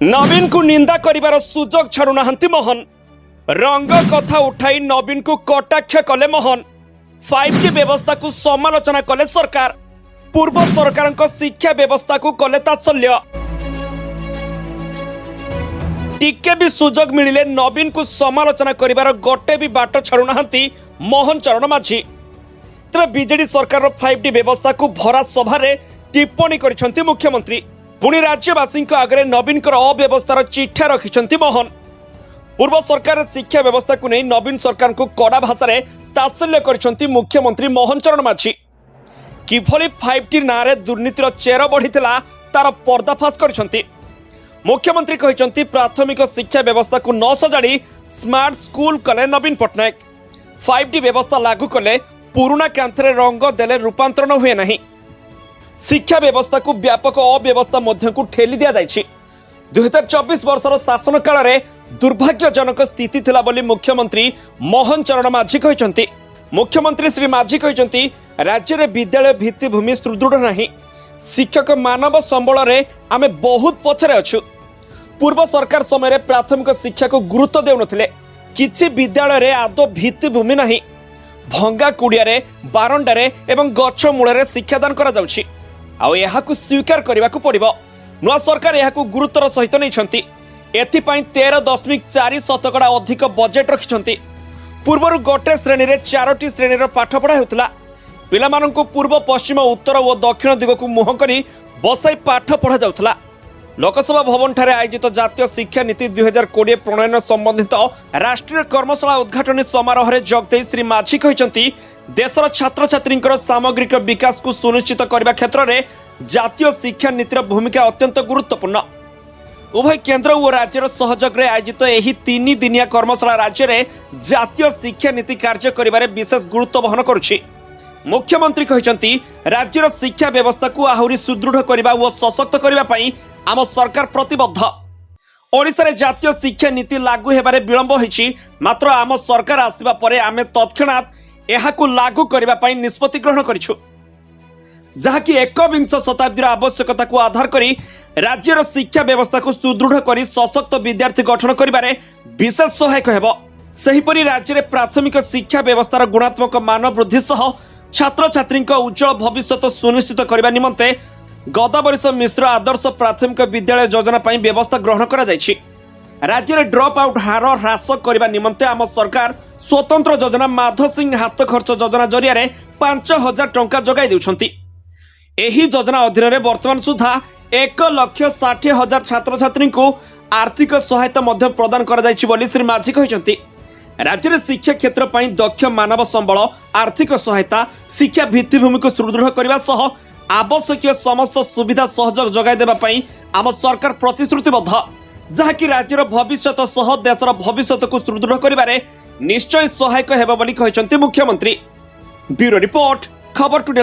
नवीन को निंदा करिवार सुजोग छाड़ू नाहंती मोहन। रंग कथा उठाई नवीन को कटाक्ष कले मोहन। 5T व्यवस्था को समालोचना कले सरकार। पूर्व सरकार शिक्षा व्यवस्था को कले तात्सल्य। टिके भी सुजोग मिलिले नवीन को समालोचना करिवार गोटे भी बाट छाड़ू नाहंती मोहन चरण माझी। तबे बीजेडी सरकार 5T व्यवस्था को भरा सभारे टिप्पणी करिसेंती मुख्यमंत्री। पुणी राज्यवासी आगे नवीन अव्यवस्थार चिठा रखिंट मोहन। पूर्व सरकार शिक्षा व्यवस्था को नहीं नवीन सरकार को कड़ा भाषा तात्सल्य करिसेंती मुख्यमंत्री मोहन चरण माझी। किभली 5T ना रे दुर्नीतिर चेर बढ़ीला तार पर्दाफाश करिसेंती मुख्यमंत्री। कहिसेंती प्राथमिक शिक्षा व्यवस्था को न सजाड़ी स्मार्ट स्कूल कले नवीन पट्टनायक। 5T व्यवस्था लागू कले पुराना कांथरे रंग देले रूपांतरण हुए नहीं। शिक्षा व्यवस्था को व्यापक अव्यवस्था मध्य को ठेली दिया जायछि। 2024 वर्षर शासन काल रे दुर्भाग्यजनक स्थिति थिला बोली मुख्यमंत्री मोहन चरण माझी कहिसेंती। मुख्यमंत्री श्री माझी कहिसेंती राज्य रे विद्यालय भित्तिभूमि सुदृढ़ नहीं। शिक्षक मानव संबल रे आमे बहुत पछरे अछु। पूर्व सरकार समय प्राथमिक शिक्षा को गुरुत्व देउनथिले। किछि विद्यालय रे आदो भित्तिभूमि नहीं। भंगा कुड़िया रे बारंडा रे एवं गछ मूल रे शिक्षादान करा जाउछि। आउ एहाकु स्वीकार करबाकू पड़िबो। नुआ सरकार एहाकू गुरुत्वर सहित नैछंती। एथिपाई 13.4% अधिक बजेट रखिछंती। पूर्वरु गोटे श्रेणी रे 4टी श्रेणी पाठ पढ़ा हेउतला। पिलामानंकु पूर्व पश्चिम उत्तर और दक्षिण दिगकू मुह करी बसाई पाठ पढ़ा जाउतला। लोकसभा भवन ठारे आयोजित जातीय शिक्षा नीति 2020 प्रणयन संबंधित राष्ट्रीय कर्मशाला उद्घाटनी समारोह रे जोगदेई श्री माझी कहिसेंती देशर छात्र छात्री सामग्रिक विकास को सुनिश्चित करने क्षेत्र में जातीय शिक्षा नीतिर भूमिका अत्यंत गुरुत्वपूर्ण। उभय केंद्र और राज्यर सहयोग में आयोजित यह 3 दिनिया कर्मशाला राज्य में जातीय शिक्षा नीति कार्य करिबारे विशेष गुरुत्व वहन करुछि। मुख्यमंत्री कहिसेंती राज्यर शिक्षा व्यवस्था को आहुरी सुदृढ़ करबा और सशक्त करबा पई आम सरकार प्रतिबद्ध। ओडिशा रे जातीय शिक्षा नीति लागू हेबारे विलंब होइछि। मात्र आम सरकार आसिबा परे आमे तत्क्षणात एहाकू लागू करबा पई निष्पत्ति ग्रहण करिछु, जहाकि 21 शताब्दीर आवश्यकता को आधार करी राज्यर शिक्षा व्यवस्था को सुदृढ़ करी सशक्त विद्यार्थी गठन करिबारे विशेष सहायक हेबो। सेहिपरि राज्य रे प्राथमिक शिक्षा व्यवस्थार गुणात्मक मान वृद्धि सह छात्र छात्री उज्जवल भविष्य सुनिश्चित करबा निमंते गदावरीश मिश्र आदर्श प्राथमिक विद्यालय योजना पई व्यवस्था ग्रहण करा जायछि। राज्य रे ड्रॉप आउट हार ह्रास करबा निमंते आम सरकार स्वतंत्र योजना माधव सिंह हाथ खर्च योजना जरिया 5,000 टंका जगाई देउछंती। एही योजना अधीन रे वर्तमान सुधा 1,60,000 छात्र छात्री को आर्थिक सहायता मध्य प्रदान करा जायछि बोली श्री माझी कहिसेंती। राज्य रे शिक्षा क्षेत्र पई दक्ष मानव संबल, आर्थिक सहायता, शिक्षा भित्तिभूमि को सुदृढ़ करबा सह आवश्यक समस्त सुविधा सहयोग जगाई देबा पई आम सरकार प्रतिश्रुतिबद्ध, जहाकि राज्यर भविष्यत सह देशर भविष्यत को सुदृढ़ करिबारे निश्चय सहायक हेबो बोली कहिसेंती मुख्यमंत्री। ब्यूरो रिपोर्ट, खबर टुडे।